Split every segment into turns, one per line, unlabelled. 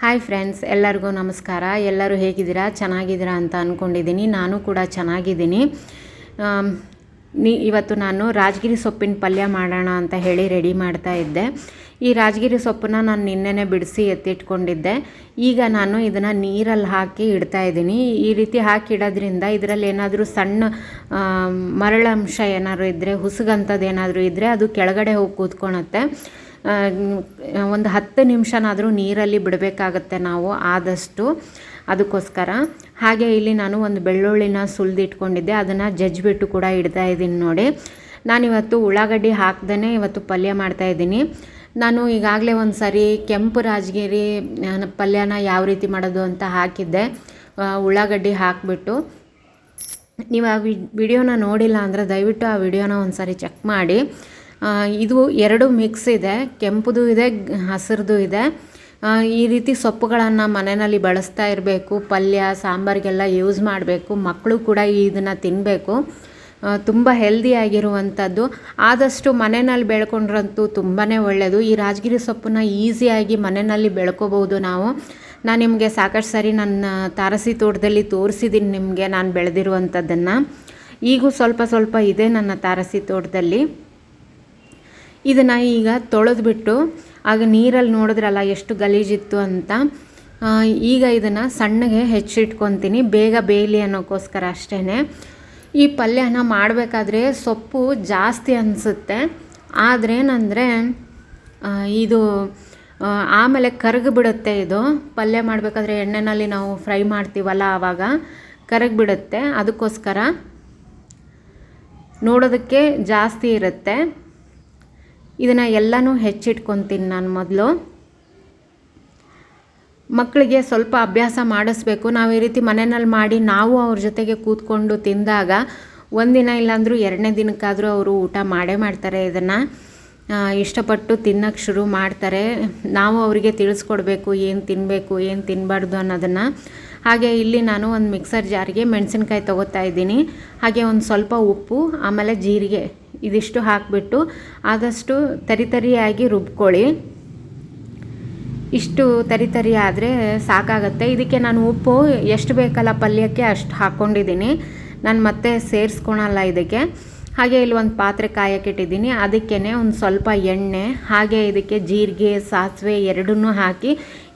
Hi friends, ಎಲ್ಲರಿಗೂ ನಮಸ್ಕಾರ. ಎಲ್ಲರೂ ಹೇಗಿದ್ದೀರಾ? ಚೆನ್ನಾಗಿದ್ದೀರಾ ಅಂತ ಅಂದ್ಕೊಂಡಿದ್ದೀನಿ. ನಾನು ಕೂಡ ಚೆನ್ನಾಗಿದ್ದೀನಿ. ಇವತ್ತು ನಾನು ರಾಜಗಿರಿ ಸೊಪ್ಪಿನ ಪಲ್ಯ ಮಾಡೋಣ ಅಂತ ಹೇಳಿ ರೆಡಿ ಮಾಡ್ತಾ ಇದ್ದೆ. ಈ ರಾಜಗಿರಿ ಸೊಪ್ಪನ್ನ ನಾನು ನಿನ್ನೆನೇ ಬಿಡಿಸಿ ಎತ್ತಿಟ್ಕೊಂಡಿದ್ದೆ. ಈಗ ನಾನು ಇದನ್ನು ನೀರಲ್ಲಿ ಹಾಕಿ ಇಡ್ತಾ ಇದ್ದೀನಿ. ಈ ರೀತಿ ಹಾಕಿ ಇಡೋದ್ರಿಂದ ಇದರಲ್ಲಿ ಏನಾದರೂ ಸಣ್ಣ ಮರಳಂಶ ಏನಾದರೂ ಇದ್ದರೆ, ಹುಸುಗಂಥದ್ದು ಏನಾದರೂ ಇದ್ದರೆ ಅದು ಕೆಳಗಡೆ ಹೋಗಿ ಕೂತ್ಕೊಳುತ್ತೆ. ಒಂದು 10 ನಿಮಿಷನಾದರೂ ನೀರಲ್ಲಿ ಬಿಡಬೇಕಾಗತ್ತೆ ನಾವು ಆದಷ್ಟು, ಅದಕ್ಕೋಸ್ಕರ. ಹಾಗೆ ಇಲ್ಲಿ ನಾನು ಒಂದು ಬೆಳ್ಳುಳ್ಳಿನ ಸುಲಿದಿಟ್ಕೊಂಡಿದ್ದೆ, ಅದನ್ನು ಜಜ್ಜಿಬಿಟ್ಟು ಕೂಡ ಇಡ್ತಾ ಇದ್ದೀನಿ ನೋಡಿ. ನಾನಿವತ್ತು ಉಳ್ಳಾಗಡ್ಡಿ ಹಾಕ್ದೇ ಇವತ್ತು ಪಲ್ಯ ಮಾಡ್ತಾಯಿದ್ದೀನಿ. ನಾನು ಈಗಾಗಲೇ ಒಂದು ಸಾರಿ ಕೆಂಪು ರಾಜಗಿರಿ ಪಲ್ಯನ ಯಾವ ರೀತಿ ಮಾಡೋದು ಅಂತ ಹಾಕಿದ್ದೆ, ಉಳ್ಳಾಗಡ್ಡಿ ಹಾಕಿಬಿಟ್ಟು. ನೀವು ಆ ವಿಡಿಯೋನ ನೋಡಿಲ್ಲ ಅಂದರೆ ದಯವಿಟ್ಟು ಆ ವಿಡಿಯೋನ ಒಂದು ಸಾರಿ ಚೆಕ್ ಮಾಡಿ. ಇದು ಎರಡು ಮಿಕ್ಸ್ ಇದೆ, ಕೆಂಪುದು ಇದೆ, ಹಸಿರುದು ಇದೆ. ಈ ರೀತಿ ಸೊಪ್ಪುಗಳನ್ನು ಮನೆಯಲ್ಲಿ ಬಳಸ್ತಾ ಇರಬೇಕು. ಪಲ್ಯ ಸಾಂಬಾರಿಗೆಲ್ಲ ಯೂಸ್ ಮಾಡಬೇಕು. ಮಕ್ಕಳು ಕೂಡ ಇದನ್ನು ತಿನ್ನಬೇಕು. ತುಂಬ ಹೆಲ್ದಿಯಾಗಿರುವಂಥದ್ದು. ಆದಷ್ಟು ಮನೆಯಲ್ಲಿ ಬೆಳ್ಕೊಂಡ್ರಂತೂ ತುಂಬಾ ಒಳ್ಳೆಯದು. ಈ ರಾಜಗಿರಿ ಸೊಪ್ಪನ್ನ ಈಸಿಯಾಗಿ ಮನೆಯಲ್ಲಿ ಬೆಳ್ಕೋಬೋದು ನಾವು. ನಾನು ನಿಮಗೆ ಸಾಕಷ್ಟು ಸಾರಿ ನನ್ನ ತಾರಸಿ ತೋಟದಲ್ಲಿ ತೋರಿಸಿದ್ದೀನಿ ನಿಮಗೆ, ನಾನು ಬೆಳೆದಿರುವಂಥದ್ದನ್ನು. ಈಗೂ ಸ್ವಲ್ಪ ಸ್ವಲ್ಪ ಇದೆ ನನ್ನ ತಾರಸಿ ತೋಟದಲ್ಲಿ. ಇದನ್ನು ಈಗ ತೊಳೆದ್ಬಿಟ್ಟು, ಆಗ ನೀರಲ್ಲಿ ನೋಡಿದ್ರಲ್ಲ ಎಷ್ಟು ಗಲೀಜಿತ್ತು ಅಂತ. ಈಗ ಇದನ್ನು ಸಣ್ಣಗೆ ಹೆಚ್ಚಿಟ್ಕೊತೀನಿ, ಬೇಗ ಬೇಯಲಿ ಅನ್ನೋಕ್ಕೋಸ್ಕರ ಅಷ್ಟೇ. ಈ ಪಲ್ಯನ ಮಾಡಬೇಕಾದ್ರೆ ಸೊಪ್ಪು ಜಾಸ್ತಿ ಅನಿಸುತ್ತೆ, ಆದರೆ ಏನಂದರೆ ಇದು ಆಮೇಲೆ ಕರಗಿಬಿಡುತ್ತೆ. ಇದು ಪಲ್ಯ ಮಾಡಬೇಕಾದ್ರೆ ಎಣ್ಣೆಯಲ್ಲಿ ನಾವು ಫ್ರೈ ಮಾಡ್ತೀವಲ್ಲ, ಆವಾಗ ಕರಗಿಬಿಡುತ್ತೆ. ಅದಕ್ಕೋಸ್ಕರ ನೋಡೋದಕ್ಕೆ ಜಾಸ್ತಿ ಇರುತ್ತೆ. ಇದನ್ನು ಎಲ್ಲನೂ ಹೆಚ್ಚಿಟ್ಕೊತೀನಿ ನಾನು ಮೊದಲು. ಮಕ್ಕಳಿಗೆ ಸ್ವಲ್ಪ ಅಭ್ಯಾಸ ಮಾಡಿಸ್ಬೇಕು. ನಾವು ಈ ರೀತಿ ಮನೆಯಲ್ಲಿ ಮಾಡಿ ನಾವು ಅವ್ರ ಜೊತೆಗೆ ಕೂತ್ಕೊಂಡು ತಿಂದಾಗ ಒಂದಿನ ಇಲ್ಲಾಂದರೂ 2ನೇ ದಿನಕ್ಕಾದರೂ ಅವರು ಊಟ ಮಾಡೇ ಮಾಡ್ತಾರೆ. ಇದನ್ನು ಇಷ್ಟಪಟ್ಟು ತಿನ್ನೋಕ್ಕೆ ಶುರು ಮಾಡ್ತಾರೆ. ನಾವು ಅವರಿಗೆ ತಿಳಿಸ್ಕೊಡ್ಬೇಕು ಏನು ತಿನ್ನಬೇಕು, ಏನು ತಿನ್ನಬಾರ್ದು ಅನ್ನೋದನ್ನು. ಹಾಗೆ ಇಲ್ಲಿ ನಾನು ಒಂದು ಮಿಕ್ಸರ್ ಜಾರಿಗೆ ಮೆಣಸಿನ್ಕಾಯಿ ತೊಗೋತಾ ಇದ್ದೀನಿ. ಹಾಗೆ ಒಂದು ಸ್ವಲ್ಪ ಉಪ್ಪು, ಆಮೇಲೆ ಜೀರಿಗೆ, ಇದಿಷ್ಟು ಹಾಕಿಬಿಟ್ಟು ಆದಷ್ಟು ತರಿಯಾಗಿ ರುಬ್ಕೊಳ್ಳಿ. ಇಷ್ಟು ತರಿ ಆದರೆ ಸಾಕಾಗತ್ತೆ. ಇದಕ್ಕೆ ನಾನು ಉಪ್ಪು ಎಷ್ಟು ಬೇಕಲ್ಲ ಪಲ್ಯಕ್ಕೆ ಅಷ್ಟು ಹಾಕ್ಕೊಂಡಿದ್ದೀನಿ. ನಾನು ಮತ್ತೆ ಸೇರಿಸ್ಕೊಳಲ್ಲ ಇದಕ್ಕೆ. ಹಾಗೆ ಇಲ್ಲಿ ಒಂದು ಪಾತ್ರೆ ಕಾಯಕ್ಕಿಟ್ಟಿದ್ದೀನಿ. ಅದಕ್ಕೇ ಒಂದು ಸ್ವಲ್ಪ ಎಣ್ಣೆ, ಹಾಗೆ ಇದಕ್ಕೆ ಜೀರಿಗೆ, ಸಾಸಿವೆ ಎರಡನ್ನೂ ಹಾಕಿ,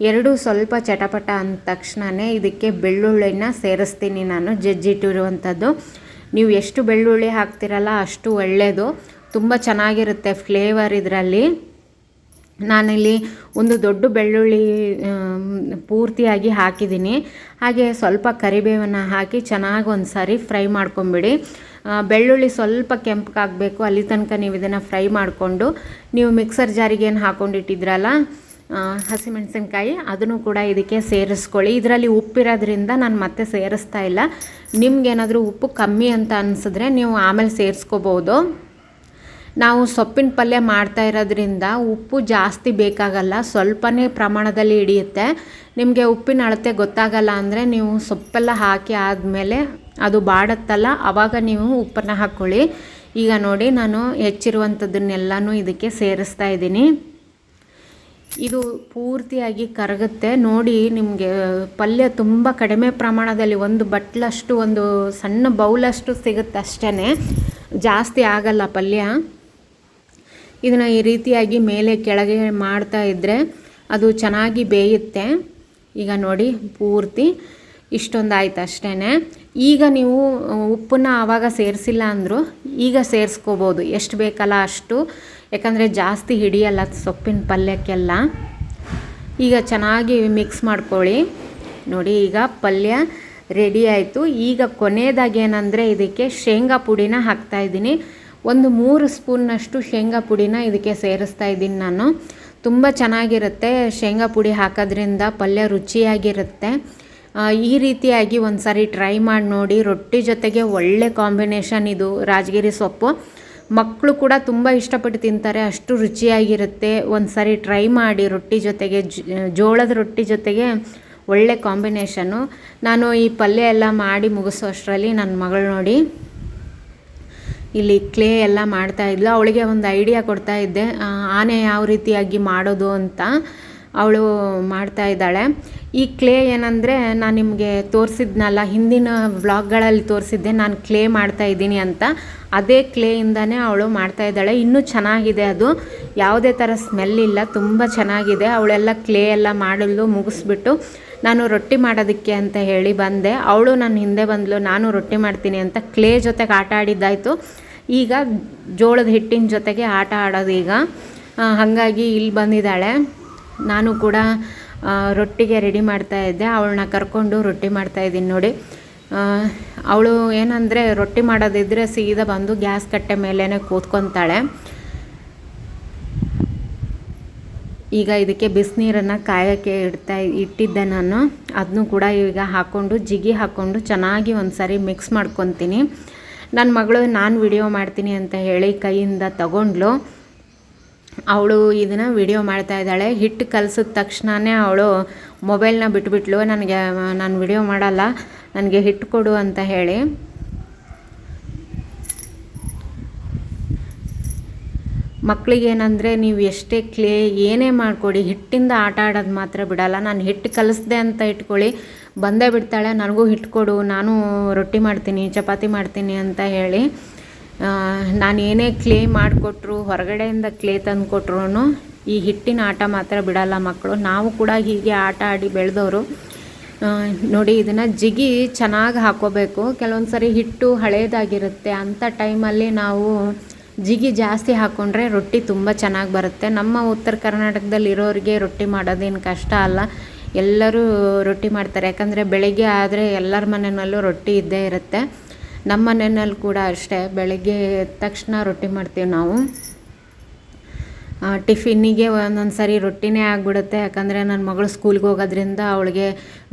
ಎರಡೂ ಸ್ವಲ್ಪ ಚಟಪಟ ಅಂದ ತಕ್ಷಣವೇ ಇದಕ್ಕೆ ಬೆಳ್ಳುಳ್ಳಿನ ಸೇರಿಸ್ತೀನಿ ನಾನು, ಜಜ್ಜಿಟ್ಟಿರುವಂಥದ್ದು. ನೀವು ಎಷ್ಟು ಬೆಳ್ಳುಳ್ಳಿ ಹಾಕ್ತಿರಲ್ಲ ಅಷ್ಟು ಒಳ್ಳೆಯದು, ತುಂಬ ಚೆನ್ನಾಗಿರುತ್ತೆ ಫ್ಲೇವರ್ ಇದರಲ್ಲಿ. ನಾನಿಲ್ಲಿ ಒಂದು ದೊಡ್ಡ ಬೆಳ್ಳುಳ್ಳಿ ಪೂರ್ತಿಯಾಗಿ ಹಾಕಿದ್ದೀನಿ. ಹಾಗೆ ಸ್ವಲ್ಪ ಕರಿಬೇವನ್ನು ಹಾಕಿ ಚೆನ್ನಾಗಿ ಒಂದು ಸಾರಿ ಫ್ರೈ ಮಾಡ್ಕೊಂಬಿಡಿ. ಬೆಳ್ಳುಳ್ಳಿ ಸ್ವಲ್ಪ ಕೆಂಪಗಾಗಬೇಕು, ಅಲ್ಲಿ ತನಕ ನೀವು ಇದನ್ನು ಫ್ರೈ ಮಾಡಿಕೊಂಡು, ನೀವು ಮಿಕ್ಸರ್ ಜಾರಿಗೆ ಏನು ಹಾಕ್ಕೊಂಡಿಟ್ಟಿದ್ರಲ್ಲ ಹಸಿಮೆಣಸಿನ್ಕಾಯಿ, ಅದನ್ನು ಕೂಡ ಇದಕ್ಕೆ ಸೇರಿಸ್ಕೊಳ್ಳಿ. ಇದರಲ್ಲಿ ಉಪ್ಪಿರೋದ್ರಿಂದ ನಾನು ಮತ್ತೆ ಸೇರಿಸ್ತಾ ಇಲ್ಲ. ನಿಮ್ಗೇನಾದರೂ ಉಪ್ಪು ಕಮ್ಮಿ ಅಂತ ಅನಿಸಿದ್ರೆ ನೀವು ಆಮೇಲೆ ಸೇರಿಸ್ಕೋಬೋದು. ನಾವು ಸೊಪ್ಪಿನ ಪಲ್ಯ ಮಾಡ್ತಾ ಇರೋದ್ರಿಂದ ಉಪ್ಪು ಜಾಸ್ತಿ ಬೇಕಾಗಲ್ಲ, ಸ್ವಲ್ಪನೇ ಪ್ರಮಾಣದಲ್ಲಿ ಹಿಡಿಯುತ್ತೆ. ನಿಮಗೆ ಉಪ್ಪಿನ ಅಳತೆ ಗೊತ್ತಾಗಲ್ಲ ಅಂದರೆ ನೀವು ಸೊಪ್ಪೆಲ್ಲ ಹಾಕಿ ಆದಮೇಲೆ ಅದು ಬಾಡುತ್ತಲ್ಲ, ಆವಾಗ ನೀವು ಉಪ್ಪನ್ನು ಹಾಕ್ಕೊಳ್ಳಿ. ಈಗ ನೋಡಿ, ನಾನು ಹೆಚ್ಚಿರುವಂಥದ್ದನ್ನೆಲ್ಲನೂ ಇದಕ್ಕೆ ಸೇರಿಸ್ತಾ ಇದ್ದೀನಿ. ಇದು ಪೂರ್ತಿಯಾಗಿ ಕರಗುತ್ತೆ ನೋಡಿ. ನಿಮಗೆ ಪಲ್ಯ ತುಂಬ ಕಡಿಮೆ ಪ್ರಮಾಣದಲ್ಲಿ, ಒಂದು ಬಟ್ಲಷ್ಟು, ಒಂದು ಸಣ್ಣ ಬೌಲಷ್ಟು ಸಿಗುತ್ತೆ ಅಷ್ಟೇ, ಜಾಸ್ತಿ ಆಗಲ್ಲ ಪಲ್ಯ. ಇದನ್ನು ಈ ರೀತಿಯಾಗಿ ಮೇಲೆ ಕೆಳಗೆ ಮಾಡ್ತಾ ಇದ್ದರೆ ಅದು ಚೆನ್ನಾಗಿ ಬೇಯುತ್ತೆ. ಈಗ ನೋಡಿ ಪೂರ್ತಿ ಇಷ್ಟೊಂದು ಆಯ್ತು ಅಷ್ಟೇ. ಈಗ ನೀವು ಉಪ್ಪನ್ನ ಆವಾಗ ಸೇರಿಸಿಲ್ಲ ಅಂದರೂ ಈಗ ಸೇರಿಸ್ಕೋಬೋದು, ಎಷ್ಟು ಬೇಕಲ್ಲ ಅಷ್ಟು, ಯಾಕಂದರೆ ಜಾಸ್ತಿ ಹಿಡಿಯಲ್ಲ ಸೊಪ್ಪಿನ ಪಲ್ಯಕ್ಕೆಲ್ಲ. ಈಗ ಚೆನ್ನಾಗಿ ಮಿಕ್ಸ್ ಮಾಡ್ಕೊಳ್ಳಿ. ನೋಡಿ ಈಗ ಪಲ್ಯ ರೆಡಿ ಆಯಿತು. ಈಗ ಕೊನೆಯದಾಗಿ ಏನಂದರೆ ಇದಕ್ಕೆ ಶೇಂಗಾ ಪುಡಿನ ಹಾಕ್ತಾಯಿದ್ದೀನಿ. ಒಂದು 3 ಸ್ಪೂನ್ನಷ್ಟು ಶೇಂಗಾ ಪುಡಿನ ಇದಕ್ಕೆ ಸೇರಿಸ್ತಾ ಇದ್ದೀನಿ ನಾನು. ತುಂಬ ಚೆನ್ನಾಗಿರುತ್ತೆ ಶೇಂಗಾ ಪುಡಿ ಹಾಕೋದ್ರಿಂದ, ಪಲ್ಯ ರುಚಿಯಾಗಿರುತ್ತೆ. ಈ ರೀತಿಯಾಗಿ ಒಂದು ಸಾರಿ ಟ್ರೈ ಮಾಡಿ ನೋಡಿ. ರೊಟ್ಟಿ ಜೊತೆಗೆ ಒಳ್ಳೆ ಕಾಂಬಿನೇಷನ್ ಇದು ರಾಜಗಿರಿ ಸೊಪ್ಪು. ಮಕ್ಕಳು ಕೂಡ ತುಂಬ ಇಷ್ಟಪಟ್ಟು ತಿಂತಾರೆ, ಅಷ್ಟು ರುಚಿಯಾಗಿರುತ್ತೆ. ಒಂದು ಸಾರಿ ಟ್ರೈ ಮಾಡಿ. ರೊಟ್ಟಿ ಜೊತೆಗೆ, ಜೋಳದ ರೊಟ್ಟಿ ಜೊತೆಗೆ ಒಳ್ಳೆ ಕಾಂಬಿನೇಷನ್ನು. ನಾನು ಈ ಪಲ್ಯ ಎಲ್ಲ ಮಾಡಿ ಮುಗಿಸೋ ಅಷ್ಟರಲ್ಲಿ ನನ್ನ ಮಗಳು ನೋಡಿ ಇಲ್ಲಿ ಕ್ಲೇ ಎಲ್ಲ ಮಾಡ್ತಾಯಿದ್ಲು. ಅವಳಿಗೆ ಒಂದು ಐಡಿಯಾ ಕೊಡ್ತಾಯಿದ್ದೆ, ಆನೆ ಯಾವ ರೀತಿಯಾಗಿ ಮಾಡೋದು ಅಂತ. ಅವಳು ಮಾಡ್ತಾ ಇದ್ದಾಳೆ. ಈ ಕ್ಲೇ ಏನಂದರೆ ನಾನು ನಿಮಗೆ ತೋರಿಸಿದ್ನಲ್ಲ, ಹಿಂದಿನ ವ್ಲಾಗ್ಗಳಲ್ಲಿ ತೋರಿಸಿದ್ದೆ ನಾನು ಕ್ಲೇ ಮಾಡ್ತಾಯಿದ್ದೀನಿ ಅಂತ. ಅದೇ ಕ್ಲೇಯಿಂದನೇ ಅವಳು ಮಾಡ್ತಾಯಿದ್ದಾಳೆ. ಇನ್ನೂ ಚೆನ್ನಾಗಿದೆ, ಅದು ಯಾವುದೇ ಥರ ಸ್ಮೆಲ್ ಇಲ್ಲ, ತುಂಬ ಚೆನ್ನಾಗಿದೆ. ಅವಳೆಲ್ಲ ಕ್ಲೇ ಎಲ್ಲ ಮಾಡಲು ಮುಗಿಸ್ಬಿಟ್ಟು ನಾನು ರೊಟ್ಟಿ ಮಾಡೋದಕ್ಕೆ ಅಂತ ಹೇಳಿ ಬಂದೆ. ಅವಳು ನನ್ನ ಹಿಂದೆ ಬಂದಳು, ನಾನು ರೊಟ್ಟಿ ಮಾಡ್ತೀನಿ ಅಂತ. ಕ್ಲೇ ಜೊತೆಗೆ ಆಟ ಆಡಿದ್ದಾಯಿತು, ಈಗ ಜೋಳದ ಹಿಟ್ಟಿನ ಜೊತೆಗೆ ಆಟ ಆಡೋದು ಈಗ. ಹಾಗಾಗಿ ಇಲ್ಲಿ ಬಂದಿದ್ದಾಳೆ. ನಾನು ಕೂಡ ರೊಟ್ಟಿಗೆ ರೆಡಿ ಮಾಡ್ತಾಯಿದ್ದೆ, ಅವಳನ್ನ ಕರ್ಕೊಂಡು ರೊಟ್ಟಿ ಮಾಡ್ತಾಯಿದ್ದೀನಿ ನೋಡಿ. ಅವಳು ಏನಂದರೆ ರೊಟ್ಟಿ ಮಾಡೋದಿದ್ದರೆ ಸೀದಾ ಬಂದು ಗ್ಯಾಸ್ ಕಟ್ಟೆ ಮೇಲೇ ಕೂತ್ಕೊತಾಳೆ. ಈಗ ಇದಕ್ಕೆ ಬಿಸಿನೀರನ್ನು ಕಾಯೋಕ್ಕೆ ಇಟ್ಟಿದ್ದೆ ನಾನು. ಅದನ್ನು ಕೂಡ ಈಗ ಹಾಕ್ಕೊಂಡು ಜಿಗಿ ಹಾಕ್ಕೊಂಡು ಚೆನ್ನಾಗಿ ಒಂದು ಸಾರಿ ಮಿಕ್ಸ್ ಮಾಡ್ಕೊತೀನಿ. ನನ್ನ ಮಗಳು ನಾನು ವಿಡಿಯೋ ಮಾಡ್ತೀನಿ ಅಂತ ಹೇಳಿ ಕೈಯಿಂದ ತಗೊಂಡ್ಲು. ಅವಳು ಇದನ್ನು ವಿಡಿಯೋ ಮಾಡ್ತಾಯಿದ್ದಾಳೆ. ಹಿಟ್ಟು ಕಲಸಿದ ತಕ್ಷಣವೇ ಅವಳು ಮೊಬೈಲ್ನ ಬಿಟ್ಬಿಟ್ಲು. ನಾನು ವಿಡಿಯೋ ಮಾಡಲ್ಲ, ನನಗೆ ಹಿಟ್ಟು ಕೊಡು ಅಂತ ಹೇಳಿ. ಮಕ್ಕಳಿಗೇನೆಂದರೆ ನೀವು ಎಷ್ಟೇ ಕ್ಲೇ ಏನೇ ಮಾಡಿಕೊಡಿ, ಹಿಟ್ಟಿಂದ ಆಟ ಆಡೋದು ಮಾತ್ರ ಬಿಡಲ್ಲ. ನಾನು ಹಿಟ್ಟು ಕಲಿಸ್ದೆ ಅಂತ ಇಟ್ಕೊಳ್ಳಿ, ಬಂದೇ ಬಿಡ್ತಾಳೆ, ನನಗೂ ಹಿಟ್ಟು ಕೊಡು, ನಾನು ರೊಟ್ಟಿ ಮಾಡ್ತೀನಿ, ಚಪಾತಿ ಮಾಡ್ತೀನಿ ಅಂತ ಹೇಳಿ. ನಾನು ಏನೇ ಕ್ಲೇ ಮಾಡಿಕೊಟ್ರು, ಹೊರಗಡೆಯಿಂದ ಕ್ಲೇ ತಂದು ಕೊಟ್ರು ಈ ಹಿಟ್ಟಿನ ಆಟ ಮಾತ್ರ ಬಿಡಲ್ಲ ಮಕ್ಕಳು. ನಾವು ಕೂಡ ಹೀಗೆ ಆಟ ಆಡಿ ಬೆಳೆದವರು ನೋಡಿ. ಇದನ್ನು ಜಿಗಿ ಚೆನ್ನಾಗಿ ಹಾಕ್ಕೋಬೇಕು. ಕೆಲವೊಂದು ಸರಿ ಹಿಟ್ಟು ಹಳೇದಾಗಿರುತ್ತೆ, ಅಂಥ ಟೈಮಲ್ಲಿ ನಾವು ಜಿಗಿ ಜಾಸ್ತಿ ಹಾಕ್ಕೊಂಡ್ರೆ ರೊಟ್ಟಿ ತುಂಬ ಚೆನ್ನಾಗಿ ಬರುತ್ತೆ. ನಮ್ಮ ಉತ್ತರ ಕರ್ನಾಟಕದಲ್ಲಿ ಇರೋರಿಗೆ ರೊಟ್ಟಿ ಮಾಡೋದೇನು ಕಷ್ಟ ಅಲ್ಲ, ಎಲ್ಲರೂ ರೊಟ್ಟಿ ಮಾಡ್ತಾರೆ. ಯಾಕಂದರೆ ಬೆಳಗ್ಗೆ ಆದರೆ ಎಲ್ಲರ ಮನೆಯಲ್ಲೂ ರೊಟ್ಟಿ ಇದ್ದೇ ಇರುತ್ತೆ. ನಮ್ಮ ಮನೆಯಲ್ಲಿ ಕೂಡ ಅಷ್ಟೇ, ಬೆಳಗ್ಗೆ ಎದ್ದ ತಕ್ಷಣ ರೊಟ್ಟಿ ಮಾಡ್ತೀವಿ ನಾವು. ಟಿಫಿನ್ನಿಗೆ ಒಂದೊಂದು ಸರಿ ರೊಟ್ಟಿನೇ ಆಗಿಬಿಡುತ್ತೆ. ಯಾಕಂದರೆ ನನ್ನ ಮಗಳು ಸ್ಕೂಲ್ಗೆ ಹೋಗೋದ್ರಿಂದ ಅವಳಿಗೆ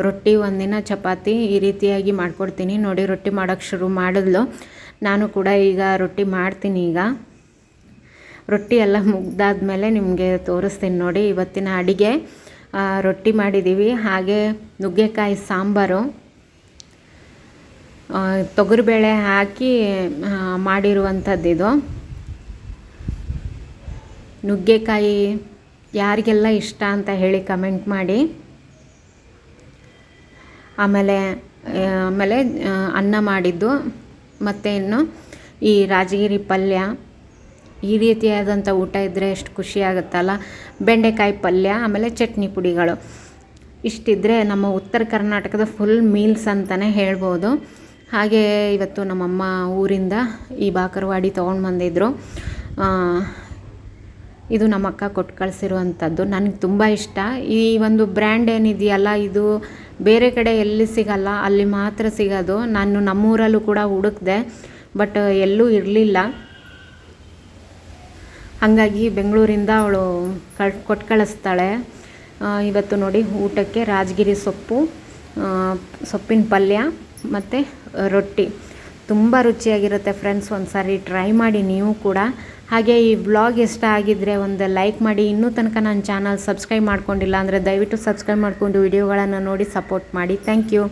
ರೊಟ್ಟಿ, ಒಂದಿನ ಚಪಾತಿ ಈ ರೀತಿಯಾಗಿ ಮಾಡಿಕೊಡ್ತೀನಿ. ನೋಡಿ ರೊಟ್ಟಿ ಮಾಡೋಕ್ಕೆ ಶುರು ಮಾಡಿದ್ಲು. ನಾನು ಕೂಡ ಈಗ ರೊಟ್ಟಿ ಮಾಡ್ತೀನಿ. ಈಗ ರೊಟ್ಟಿ ಎಲ್ಲ ಮುಗ್ದಾದ್ಮೇಲೆ ನಿಮಗೆ ತೋರಿಸ್ತೀನಿ ನೋಡಿ. ಇವತ್ತಿನ ಅಡುಗೆ ರೊಟ್ಟಿ ಮಾಡಿದ್ದೀವಿ, ಹಾಗೆ ನುಗ್ಗೆಕಾಯಿ ಸಾಂಬಾರು, ತೊಗರಿಬೇಳೆ ಹಾಕಿ ಮಾಡಿರುವಂಥದ್ದಿದು. ನುಗ್ಗೆಕಾಯಿ ಯಾರಿಗೆಲ್ಲ ಇಷ್ಟ ಅಂತ ಹೇಳಿ ಕಮೆಂಟ್ ಮಾಡಿ. ಆಮೇಲೆ ಅನ್ನ ಮಾಡಿದ್ದು, ಮತ್ತು ಇನ್ನು ಈ ರಾಜಗಿರಿ ಪಲ್ಯ. ಈ ರೀತಿಯಾದಂಥ ಊಟ ಇದ್ದರೆ ಎಷ್ಟು ಖುಷಿಯಾಗುತ್ತಲ್ಲ. ಬೆಂಡೆಕಾಯಿ ಪಲ್ಯ, ಆಮೇಲೆ ಚಟ್ನಿ ಪುಡಿಗಳು, ಇಷ್ಟಿದ್ದರೆ ನಮ್ಮ ಉತ್ತರ ಕರ್ನಾಟಕದ ಫುಲ್ ಮೀಲ್ಸ್ ಅಂತಲೇ ಹೇಳ್ಬೋದು. ಹಾಗೆ ಇವತ್ತು ನಮ್ಮಮ್ಮ ಊರಿಂದ ಈ ಬಾಕರವಾಡಿ ತೊಗೊಂಡು ಬಂದಿದ್ದರು. ಇದು ನಮ್ಮ ಅಕ್ಕ ಕೊಟ್ಟು ಕಳಿಸಿರುವಂಥದ್ದು. ನನಗೆ ತುಂಬ ಇಷ್ಟ. ಈ ಒಂದು ಬ್ರ್ಯಾಂಡ್ ಏನಿದೆಯಲ್ಲ, ಇದು ಬೇರೆ ಕಡೆ ಎಲ್ಲಿ ಸಿಗಲ್ಲ, ಅಲ್ಲಿ ಮಾತ್ರ ಸಿಗೋದು. ನಾನು ನಮ್ಮೂರಲ್ಲೂ ಕೂಡ ಹುಡುಕಿದೆ, ಬಟ್ ಎಲ್ಲೂ ಇರಲಿಲ್ಲ. ಹಾಗಾಗಿ ಬೆಂಗಳೂರಿಂದ ಅವಳು ಕೊಟ್ಟು ಕಳಿಸ್ತಾಳೆ. ಇವತ್ತು ನೋಡಿ ಊಟಕ್ಕೆ ರಾಜಗಿರಿ ಸೊಪ್ಪು, ಸೊಪ್ಪಿನ ಪಲ್ಯ ಮತ್ತು ರೊಟ್ಟಿ. ತುಂಬ ರುಚಿಯಾಗಿರುತ್ತೆ ಫ್ರೆಂಡ್ಸ್, ಒಂದು ಸಾರಿ ಟ್ರೈ ಮಾಡಿ ನೀವು ಕೂಡ. ಹಾಗೆ ಈ ವ್ಲಾಗ್ ಇಷ್ಟ ಆಗಿದ್ದರೆ ಒಂದು ಲೈಕ್ ಮಾಡಿ. ಇನ್ನೂ ತನಕ ನನ್ನ ಚಾನಲ್ ಸಬ್ಸ್ಕ್ರೈಬ್ ಮಾಡ್ಕೊಂಡಿಲ್ಲ ಅಂದರೆ ದಯವಿಟ್ಟು ಸಬ್ಸ್ಕ್ರೈಬ್ ಮಾಡಿಕೊಂಡು ವಿಡಿಯೋಗಳನ್ನು ನೋಡಿ ಸಪೋರ್ಟ್ ಮಾಡಿ. Thank you.